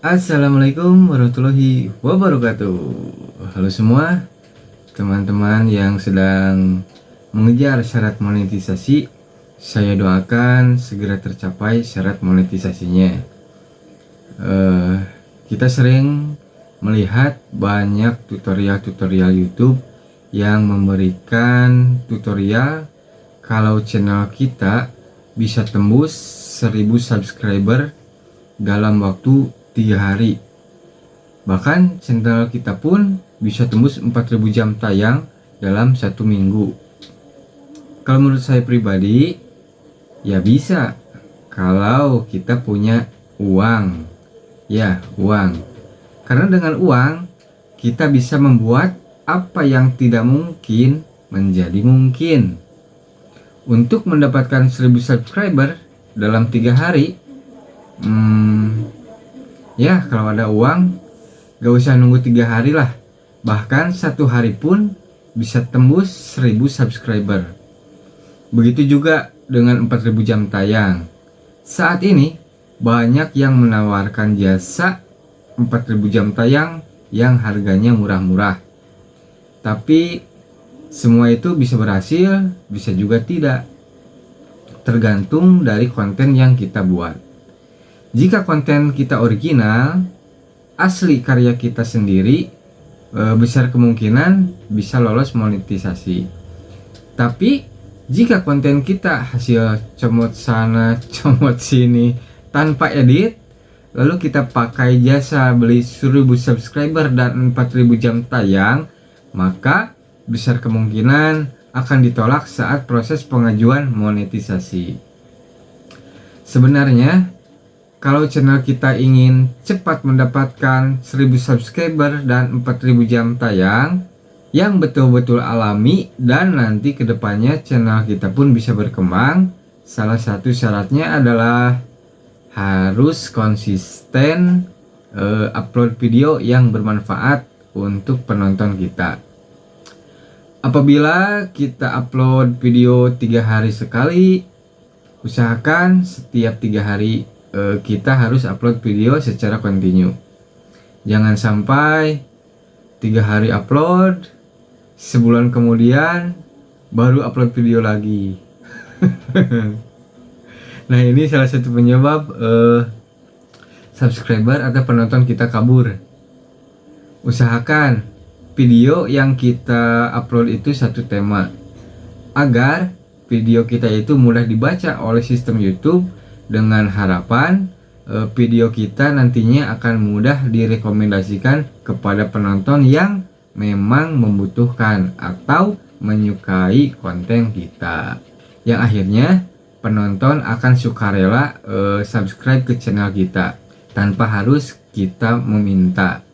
Assalamualaikum warahmatullahi wabarakatuh. Halo semua teman-teman yang sedang mengejar syarat monetisasi. Saya doakan segera tercapai syarat monetisasinya. Kita sering melihat banyak tutorial-tutorial YouTube yang memberikan tutorial kalau channel kita bisa tembus 1000 subscriber dalam waktu 3 hari. Bahkan channel kita pun bisa tembus 4000 jam tayang dalam 1 minggu. Kalau menurut saya pribadi, ya bisa kalau kita punya uang. Ya, uang. Karena dengan uang kita bisa membuat apa yang tidak mungkin menjadi mungkin. Untuk mendapatkan 1000 subscriber dalam 3 hari, ya kalau ada uang gak usah nunggu 3 hari lah, bahkan 1 hari pun bisa tembus 1000 subscriber. Begitu juga dengan 4000 jam tayang. Saat ini banyak yang menawarkan jasa 4000 jam tayang yang harganya murah-murah, tapi semua itu bisa berhasil, bisa juga tidak, tergantung dari konten yang kita buat. Jika konten kita original, asli karya kita sendiri, besar kemungkinan bisa lolos monetisasi. Tapi jika konten kita hasil comot sana, comot sini tanpa edit, lalu kita pakai jasa beli 1000 subscriber dan 4000 jam tayang, maka besar kemungkinan akan ditolak saat proses pengajuan monetisasi. Sebenarnya kalau channel kita ingin cepat mendapatkan 1000 subscriber dan 4000 jam tayang yang betul-betul alami dan nanti kedepannya channel kita pun bisa berkembang, salah satu syaratnya adalah harus konsisten upload video yang bermanfaat untuk penonton kita. Apabila kita upload video 3 hari sekali, usahakan setiap 3 hari kita harus upload video secara kontinu. Jangan sampai 3 hari upload, sebulan kemudian baru upload video lagi. Nah, ini salah satu penyebab subscriber atau penonton kita kabur. Usahakan video yang kita upload itu satu tema, agar video kita itu mudah dibaca oleh sistem YouTube, dengan harapan video kita nantinya akan mudah direkomendasikan kepada penonton yang memang membutuhkan atau menyukai konten kita, yang akhirnya penonton akan sukarela subscribe ke channel kita tanpa harus kita meminta.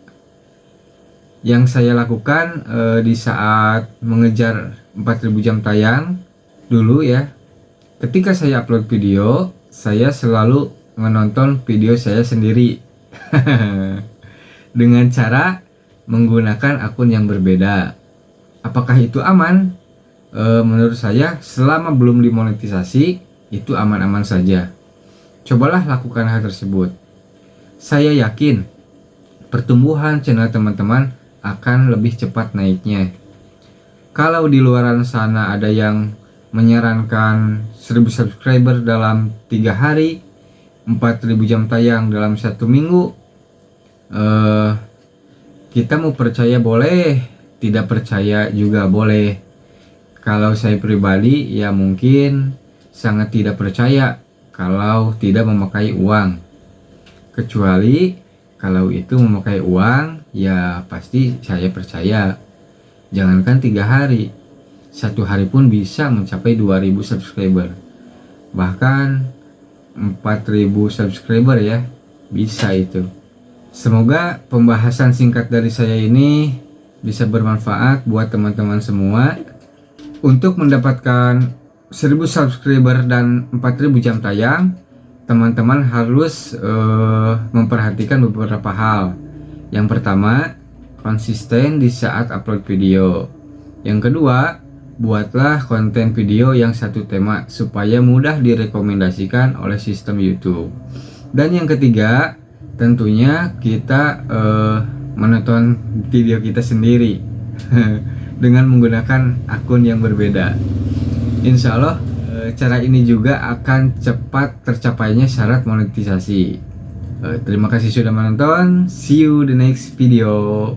Yang saya lakukan di saat mengejar 4000 jam tayang dulu ya, ketika saya upload video, saya selalu menonton video saya sendiri dengan cara menggunakan akun yang berbeda. Apakah itu aman? Menurut saya selama belum dimonetisasi itu aman-aman saja. Cobalah lakukan hal tersebut. Saya yakin pertumbuhan channel teman-teman akan lebih cepat naiknya. Kalau di luaran sana ada yang menyarankan 1000 subscriber dalam 3 hari, 4000 jam tayang dalam 1 minggu, kita mau percaya boleh, tidak percaya juga boleh. Kalau saya pribadi ya mungkin sangat tidak percaya kalau tidak memakai uang. Kecuali kalau itu memakai uang, ya pasti saya percaya. Jangankan 3 hari, 1 hari pun bisa mencapai 2000 subscriber, bahkan 4000 subscriber ya, bisa itu. Semoga pembahasan singkat dari saya ini bisa bermanfaat buat teman-teman semua. Untuk mendapatkan 1000 subscriber dan 4000 jam tayang, teman-teman harus memperhatikan beberapa hal. Yang pertama, konsisten di saat upload video. Yang kedua, buatlah konten video yang satu tema supaya mudah direkomendasikan oleh sistem YouTube. Dan yang ketiga, tentunya kita menonton video kita sendiri dengan menggunakan akun yang berbeda. Insya Allah cara ini juga akan cepat tercapainya syarat monetisasi. Terima kasih sudah menonton. See you the next video.